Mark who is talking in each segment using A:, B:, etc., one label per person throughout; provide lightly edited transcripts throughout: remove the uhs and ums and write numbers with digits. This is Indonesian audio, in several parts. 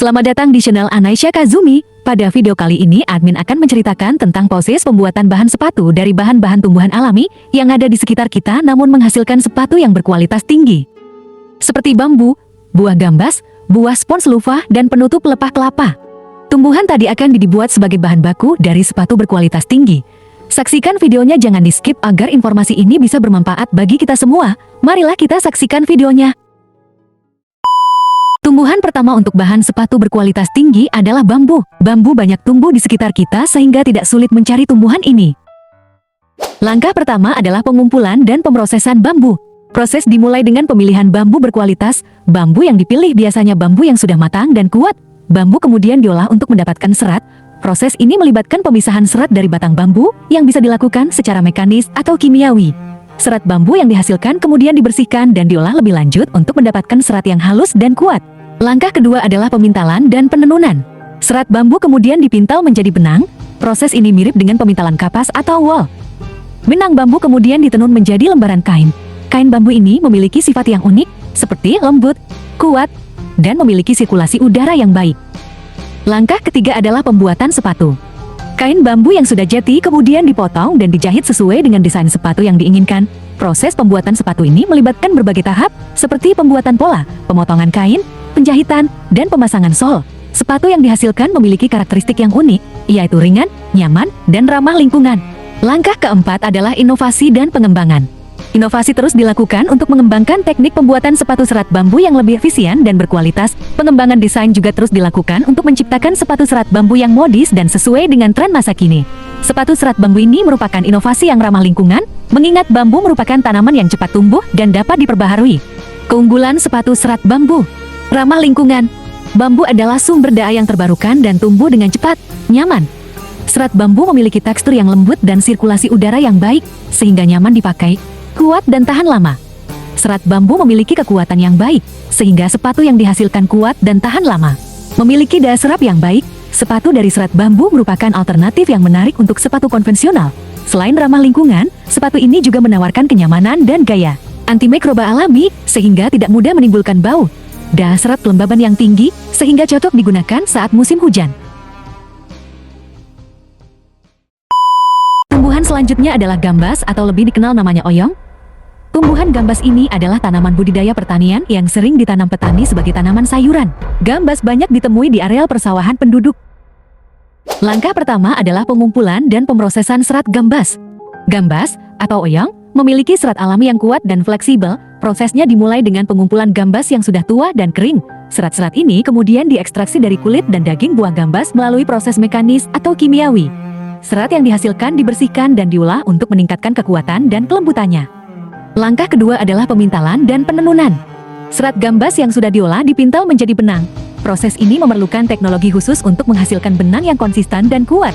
A: Selamat datang di channel Anaisha Kazumi. Pada video kali ini, admin akan menceritakan tentang proses pembuatan bahan sepatu dari bahan-bahan tumbuhan alami yang ada di sekitar kita namun menghasilkan sepatu yang berkualitas tinggi. Seperti bambu, buah gambas, buah spons lufa, dan penutup pelepah kelapa. Tumbuhan tadi akan dibuat sebagai bahan baku dari sepatu berkualitas tinggi. Saksikan videonya, jangan di-skip agar informasi ini bisa bermanfaat bagi kita semua. Marilah kita saksikan videonya. Tumbuhan pertama untuk bahan sepatu berkualitas tinggi adalah bambu. Bambu banyak tumbuh di sekitar kita sehingga tidak sulit mencari tumbuhan ini. Langkah pertama adalah pengumpulan dan pemrosesan bambu. Proses dimulai dengan pemilihan bambu berkualitas. Bambu yang dipilih biasanya bambu yang sudah matang dan kuat. Bambu kemudian diolah untuk mendapatkan serat. Proses ini melibatkan pemisahan serat dari batang bambu yang bisa dilakukan secara mekanis atau kimiawi. Serat bambu yang dihasilkan kemudian dibersihkan dan diolah lebih lanjut untuk mendapatkan serat yang halus dan kuat. Langkah kedua adalah pemintalan dan penenunan. Serat bambu kemudian dipintal menjadi benang. Proses ini mirip dengan pemintalan kapas atau wol. Benang bambu kemudian ditenun menjadi lembaran kain. Kain bambu ini memiliki sifat yang unik, seperti lembut, kuat, dan memiliki sirkulasi udara yang baik. Langkah ketiga adalah pembuatan sepatu. Kain bambu yang sudah jadi kemudian dipotong dan dijahit sesuai dengan desain sepatu yang diinginkan. Proses pembuatan sepatu ini melibatkan berbagai tahap, seperti pembuatan pola, pemotongan kain, penjahitan, dan pemasangan sol. Sepatu yang dihasilkan memiliki karakteristik yang unik, yaitu ringan, nyaman, dan ramah lingkungan. Langkah keempat adalah inovasi dan pengembangan. Inovasi terus dilakukan untuk mengembangkan teknik pembuatan sepatu serat bambu yang lebih efisien dan berkualitas. Pengembangan desain juga terus dilakukan untuk menciptakan sepatu serat bambu yang modis dan sesuai dengan tren masa kini. Sepatu serat bambu ini merupakan inovasi yang ramah lingkungan, mengingat bambu merupakan tanaman yang cepat tumbuh dan dapat diperbaharui. Keunggulan sepatu serat bambu. Ramah lingkungan. Bambu adalah sumber daya yang terbarukan dan tumbuh dengan cepat, nyaman. Serat bambu memiliki tekstur yang lembut dan sirkulasi udara yang baik, sehingga nyaman dipakai, kuat dan tahan lama. Serat bambu memiliki kekuatan yang baik, sehingga sepatu yang dihasilkan kuat dan tahan lama. Memiliki daya serap yang baik, sepatu dari serat bambu merupakan alternatif yang menarik untuk sepatu konvensional. Selain ramah lingkungan, sepatu ini juga menawarkan kenyamanan dan gaya antimikroba alami, sehingga tidak mudah menimbulkan bau. Daya serap kelembaban yang tinggi, sehingga cocok digunakan saat musim hujan. Tumbuhan selanjutnya adalah gambas atau lebih dikenal namanya oyong. Tumbuhan gambas ini adalah tanaman budidaya pertanian yang sering ditanam petani sebagai tanaman sayuran. Gambas banyak ditemui di areal persawahan penduduk. Langkah pertama adalah pengumpulan dan pemrosesan serat gambas. Gambas atau oyong memiliki serat alami yang kuat dan fleksibel. Prosesnya dimulai dengan pengumpulan gambas yang sudah tua dan kering. Serat-serat ini kemudian diekstraksi dari kulit dan daging buah gambas melalui proses mekanis atau kimiawi. Serat yang dihasilkan dibersihkan dan diolah untuk meningkatkan kekuatan dan kelembutannya. Langkah kedua adalah pemintalan dan penenunan. Serat gambas yang sudah diolah dipintal menjadi benang. Proses ini memerlukan teknologi khusus untuk menghasilkan benang yang konsisten dan kuat.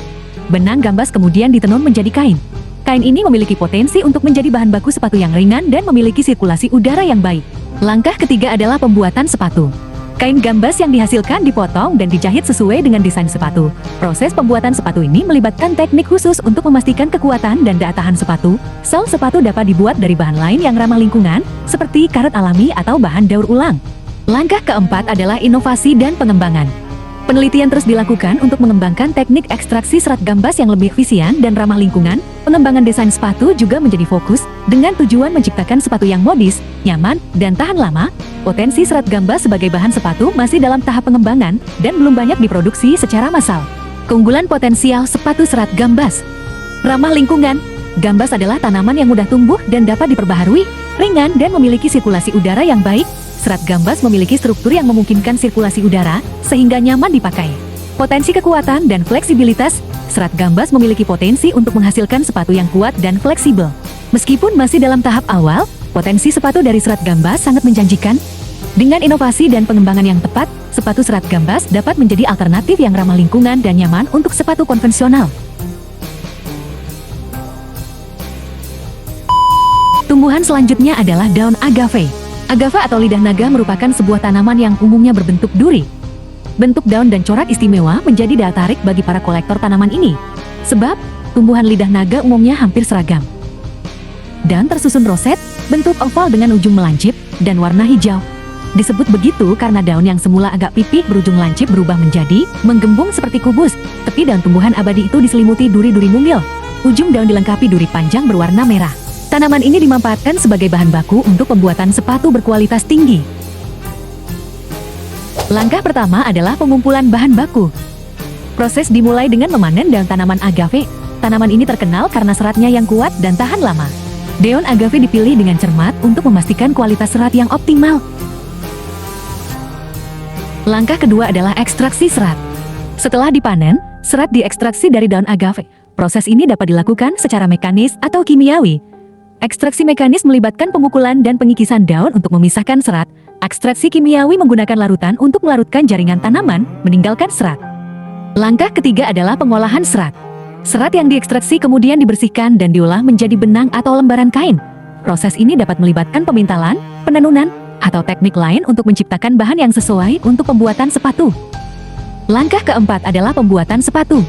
A: Benang gambas kemudian ditenun menjadi kain. Kain ini memiliki potensi untuk menjadi bahan baku sepatu yang ringan dan memiliki sirkulasi udara yang baik. Langkah ketiga adalah pembuatan sepatu. Kain gambas yang dihasilkan dipotong dan dijahit sesuai dengan desain sepatu. Proses pembuatan sepatu ini melibatkan teknik khusus untuk memastikan kekuatan dan daya tahan sepatu. Sol sepatu dapat dibuat dari bahan lain yang ramah lingkungan, seperti karet alami atau bahan daur ulang. Langkah keempat adalah inovasi dan pengembangan. Penelitian terus dilakukan untuk mengembangkan teknik ekstraksi serat gambas yang lebih efisien dan ramah lingkungan. Pengembangan desain sepatu juga menjadi fokus, dengan tujuan menciptakan sepatu yang modis, nyaman, dan tahan lama. Potensi serat gambas sebagai bahan sepatu masih dalam tahap pengembangan dan belum banyak diproduksi secara massal. Keunggulan potensial sepatu serat gambas. Ramah lingkungan. Gambas adalah tanaman yang mudah tumbuh dan dapat diperbaharui, ringan dan memiliki sirkulasi udara yang baik. Serat gambas memiliki struktur yang memungkinkan sirkulasi udara, sehingga nyaman dipakai. Potensi kekuatan dan fleksibilitas. Serat gambas memiliki potensi untuk menghasilkan sepatu yang kuat dan fleksibel. Meskipun masih dalam tahap awal, potensi sepatu dari serat gambas sangat menjanjikan. Dengan inovasi dan pengembangan yang tepat, sepatu serat gambas dapat menjadi alternatif yang ramah lingkungan dan nyaman untuk sepatu konvensional. Tumbuhan selanjutnya adalah daun agave. Agave atau lidah naga merupakan sebuah tanaman yang umumnya berbentuk duri. Bentuk daun dan corak istimewa menjadi daya tarik bagi para kolektor tanaman ini. Sebab, tumbuhan lidah naga umumnya hampir seragam. Daun tersusun roset, bentuk oval dengan ujung melancip, dan warna hijau. Disebut begitu karena daun yang semula agak pipih berujung lancip berubah menjadi menggembung seperti kubus. Tepi daun tumbuhan abadi itu diselimuti duri-duri mungil. Ujung daun dilengkapi duri panjang berwarna merah. Tanaman ini dimanfaatkan sebagai bahan baku untuk pembuatan sepatu berkualitas tinggi. Langkah pertama adalah pengumpulan bahan baku. Proses dimulai dengan memanen daun tanaman agave. Tanaman ini terkenal karena seratnya yang kuat dan tahan lama. Daun agave dipilih dengan cermat untuk memastikan kualitas serat yang optimal. Langkah kedua adalah ekstraksi serat. Setelah dipanen, serat diekstraksi dari daun agave. Proses ini dapat dilakukan secara mekanis atau kimiawi. Ekstraksi mekanis melibatkan pemukulan dan pengikisan daun untuk memisahkan serat. Ekstraksi kimiawi menggunakan larutan untuk melarutkan jaringan tanaman, meninggalkan serat. Langkah ketiga adalah pengolahan serat. Serat yang diekstraksi kemudian dibersihkan dan diolah menjadi benang atau lembaran kain. Proses ini dapat melibatkan pemintalan, penenunan, atau teknik lain untuk menciptakan bahan yang sesuai untuk pembuatan sepatu. Langkah keempat adalah pembuatan sepatu.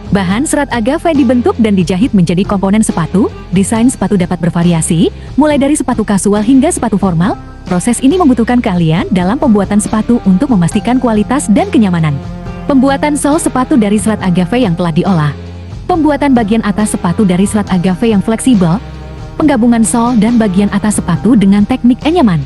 A: Bahan serat agave dibentuk dan dijahit menjadi komponen sepatu. Desain sepatu dapat bervariasi, mulai dari sepatu kasual hingga sepatu formal. Proses ini membutuhkan keahlian dalam pembuatan sepatu untuk memastikan kualitas dan kenyamanan. Pembuatan sol sepatu dari serat agave yang telah diolah. Pembuatan bagian atas sepatu dari serat agave yang fleksibel. Penggabungan sol dan bagian atas sepatu dengan teknik anyaman.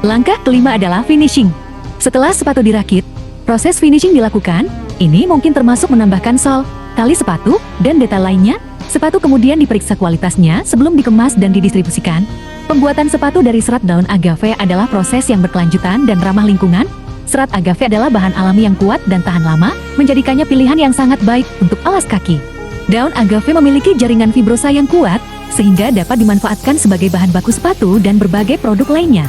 A: Langkah kelima adalah finishing. Setelah sepatu dirakit, proses finishing dilakukan. Ini mungkin termasuk menambahkan sol, tali sepatu, dan detail lainnya. Sepatu kemudian diperiksa kualitasnya sebelum dikemas dan didistribusikan. Pembuatan sepatu dari serat daun agave adalah proses yang berkelanjutan dan ramah lingkungan. Serat agave adalah bahan alami yang kuat dan tahan lama, menjadikannya pilihan yang sangat baik untuk alas kaki. Daun agave memiliki jaringan fibrosa yang kuat, sehingga dapat dimanfaatkan sebagai bahan baku sepatu dan berbagai produk lainnya.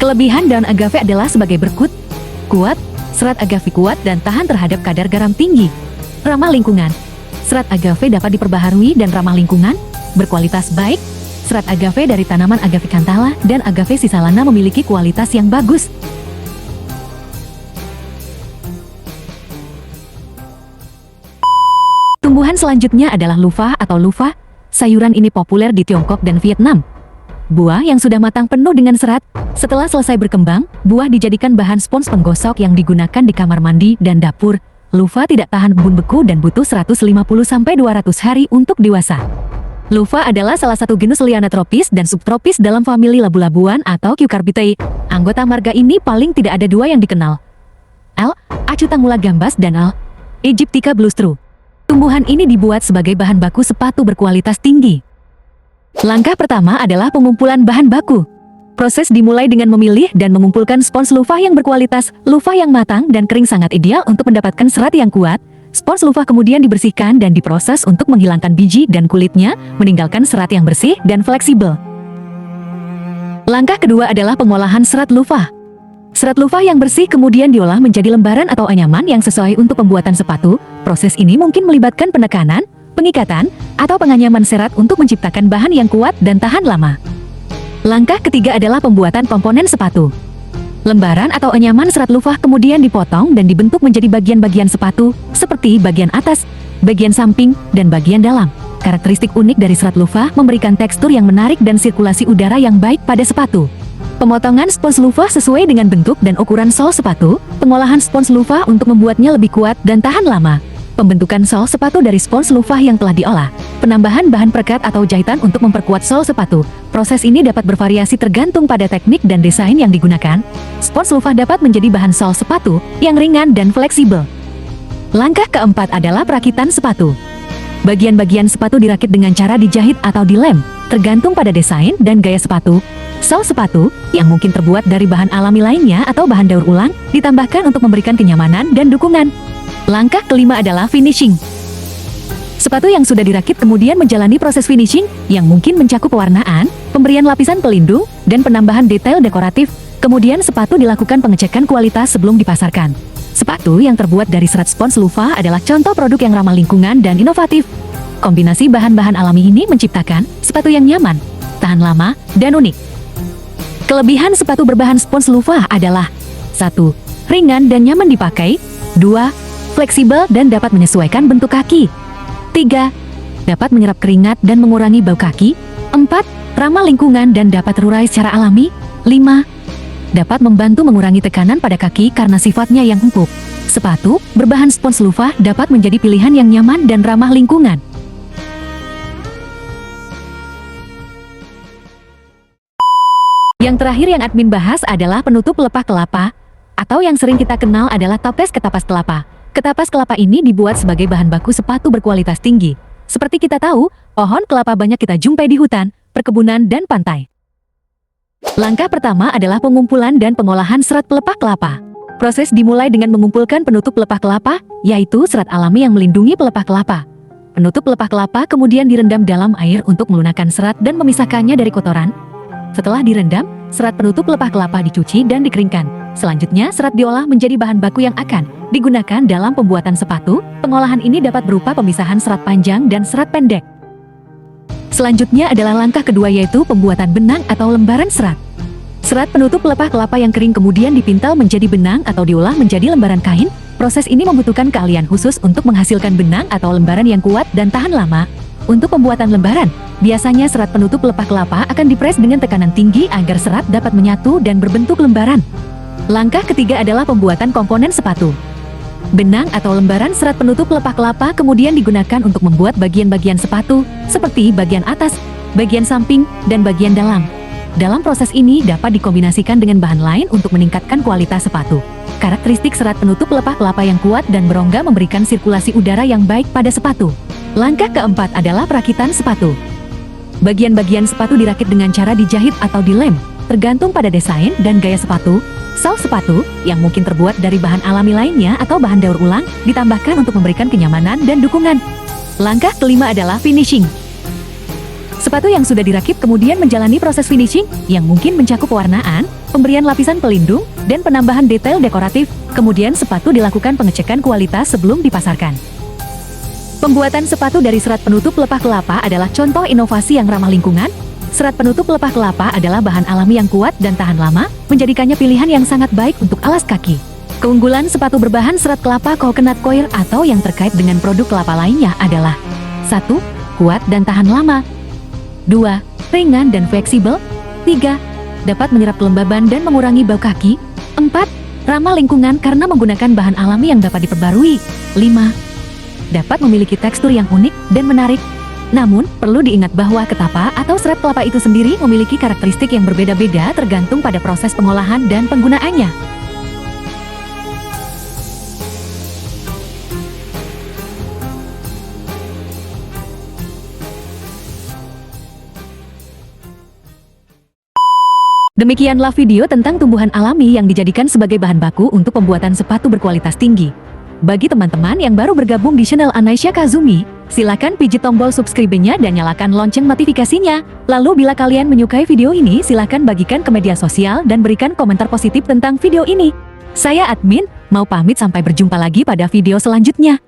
A: Kelebihan daun agave adalah sebagai berkut, kuat, serat agave kuat dan tahan terhadap kadar garam tinggi. Ramah lingkungan. Serat agave dapat diperbaharui dan ramah lingkungan, berkualitas baik. Serat agave dari tanaman agave cantala dan agave sisalana memiliki kualitas yang bagus. Tumbuhan selanjutnya adalah luvah atau luvah. Sayuran ini populer di Tiongkok dan Vietnam. Buah yang sudah matang penuh dengan serat. Setelah selesai berkembang, buah dijadikan bahan spons penggosok yang digunakan di kamar mandi dan dapur. Luvah tidak tahan embun beku dan butuh 150-200 hari untuk dewasa. Luvah adalah salah satu genus liana tropis dan subtropis dalam famili labu-labuan atau Cucurbitaceae. Anggota marga ini paling tidak ada dua yang dikenal. L. Acutangula gambas dan L. Aegyptica blustru. Tumbuhan ini dibuat sebagai bahan baku sepatu berkualitas tinggi. Langkah pertama adalah pengumpulan bahan baku. Proses dimulai dengan memilih dan mengumpulkan spons luvah yang berkualitas. Luvah yang matang dan kering sangat ideal untuk mendapatkan serat yang kuat. Spons luvah kemudian dibersihkan dan diproses untuk menghilangkan biji dan kulitnya, meninggalkan serat yang bersih dan fleksibel. Langkah kedua adalah pengolahan serat luvah. Serat luvah yang bersih kemudian diolah menjadi lembaran atau anyaman yang sesuai untuk pembuatan sepatu. Proses ini mungkin melibatkan penekanan, pengikatan, atau penganyaman serat untuk menciptakan bahan yang kuat dan tahan lama. Langkah ketiga adalah pembuatan komponen sepatu. Lembaran atau anyaman serat luvah kemudian dipotong dan dibentuk menjadi bagian-bagian sepatu, seperti bagian atas, bagian samping, dan bagian dalam. Karakteristik unik dari serat luvah memberikan tekstur yang menarik dan sirkulasi udara yang baik pada sepatu. Pemotongan spons luvah sesuai dengan bentuk dan ukuran sol sepatu, pengolahan spons luvah untuk membuatnya lebih kuat dan tahan lama. Pembentukan sol sepatu dari spons luvah yang telah diolah. Penambahan bahan perekat atau jahitan untuk memperkuat sol sepatu. Proses ini dapat bervariasi tergantung pada teknik dan desain yang digunakan. Spons luvah dapat menjadi bahan sol sepatu yang ringan dan fleksibel. Langkah keempat adalah perakitan sepatu. Bagian-bagian sepatu dirakit dengan cara dijahit atau dilem, tergantung pada desain dan gaya sepatu. Sol sepatu, yang mungkin terbuat dari bahan alami lainnya atau bahan daur ulang, ditambahkan untuk memberikan kenyamanan dan dukungan. Langkah kelima adalah finishing. Sepatu yang sudah dirakit kemudian menjalani proses finishing, yang mungkin mencakup pewarnaan, pemberian lapisan pelindung, dan penambahan detail dekoratif. Kemudian sepatu dilakukan pengecekan kualitas sebelum dipasarkan. Sepatu yang terbuat dari serat spons luvah adalah contoh produk yang ramah lingkungan dan inovatif. Kombinasi bahan-bahan alami ini menciptakan sepatu yang nyaman, tahan lama, dan unik. Kelebihan sepatu berbahan spons luvah adalah 1. Ringan dan nyaman dipakai. 2. Fleksibel dan dapat menyesuaikan bentuk kaki. 3. Dapat menyerap keringat dan mengurangi bau kaki. 4. Ramah lingkungan dan dapat terurai secara alami. 5. Dapat membantu mengurangi tekanan pada kaki karena sifatnya yang empuk. Sepatu berbahan spons loofah dapat menjadi pilihan yang nyaman dan ramah lingkungan. Yang terakhir yang admin bahas adalah penutup pelepah kelapa, atau yang sering kita kenal adalah toples ketapas kelapa. Ketapas kelapa ini dibuat sebagai bahan baku sepatu berkualitas tinggi. Seperti kita tahu, pohon kelapa banyak kita jumpai di hutan, perkebunan, dan pantai. Langkah pertama adalah pengumpulan dan pengolahan serat pelepah kelapa. Proses dimulai dengan mengumpulkan penutup pelepah kelapa, yaitu serat alami yang melindungi pelepah kelapa. Penutup pelepah kelapa kemudian direndam dalam air untuk melunakkan serat dan memisahkannya dari kotoran. Setelah direndam, serat penutup pelepah kelapa dicuci dan dikeringkan. Selanjutnya, serat diolah menjadi bahan baku yang akan digunakan dalam pembuatan sepatu. Pengolahan ini dapat berupa pemisahan serat panjang dan serat pendek. Selanjutnya adalah langkah kedua, yaitu pembuatan benang atau lembaran serat. Serat penutup pelepah kelapa yang kering kemudian dipintal menjadi benang atau diolah menjadi lembaran kain. Proses ini membutuhkan keahlian khusus untuk menghasilkan benang atau lembaran yang kuat dan tahan lama. Untuk pembuatan lembaran, biasanya serat penutup pelepah kelapa akan dipres dengan tekanan tinggi agar serat dapat menyatu dan berbentuk lembaran. Langkah ketiga adalah pembuatan komponen sepatu. Benang atau lembaran serat penutup pelepah kelapa kemudian digunakan untuk membuat bagian-bagian sepatu, seperti bagian atas, bagian samping, dan bagian dalam. Dalam proses ini dapat dikombinasikan dengan bahan lain untuk meningkatkan kualitas sepatu. Karakteristik serat penutup pelepah kelapa yang kuat dan berongga memberikan sirkulasi udara yang baik pada sepatu. Langkah keempat adalah perakitan sepatu. Bagian-bagian sepatu dirakit dengan cara dijahit atau dilem, tergantung pada desain dan gaya sepatu. Sal sepatu, yang mungkin terbuat dari bahan alami lainnya atau bahan daur ulang, ditambahkan untuk memberikan kenyamanan dan dukungan. Langkah kelima adalah finishing. Sepatu yang sudah dirakit kemudian menjalani proses finishing, yang mungkin mencakup pewarnaan, pemberian lapisan pelindung, dan penambahan detail dekoratif. Kemudian sepatu dilakukan pengecekan kualitas sebelum dipasarkan. Pembuatan sepatu dari serat penutup pelepah kelapa adalah contoh inovasi yang ramah lingkungan. Serat penutup pelepah kelapa adalah bahan alami yang kuat dan tahan lama, menjadikannya pilihan yang sangat baik untuk alas kaki. Keunggulan sepatu berbahan serat kelapa coconut coir atau yang terkait dengan produk kelapa lainnya adalah 1. Kuat dan tahan lama. 2. Ringan dan fleksibel. 3. Dapat menyerap kelembaban dan mengurangi bau kaki. 4. Ramah lingkungan karena menggunakan bahan alami yang dapat diperbarui. 5. Dapat memiliki tekstur yang unik dan menarik. Namun, perlu diingat bahwa ketapa atau serat kelapa itu sendiri memiliki karakteristik yang berbeda-beda tergantung pada proses pengolahan dan penggunaannya. Demikianlah video tentang tumbuhan alami yang dijadikan sebagai bahan baku untuk pembuatan sepatu berkualitas tinggi. Bagi teman-teman yang baru bergabung di channel Anaisha Kazumi, silakan pijit tombol subscribe-nya dan nyalakan lonceng notifikasinya. Lalu bila kalian menyukai video ini, silakan bagikan ke media sosial dan berikan komentar positif tentang video ini. Saya admin, mau pamit sampai berjumpa lagi pada video selanjutnya.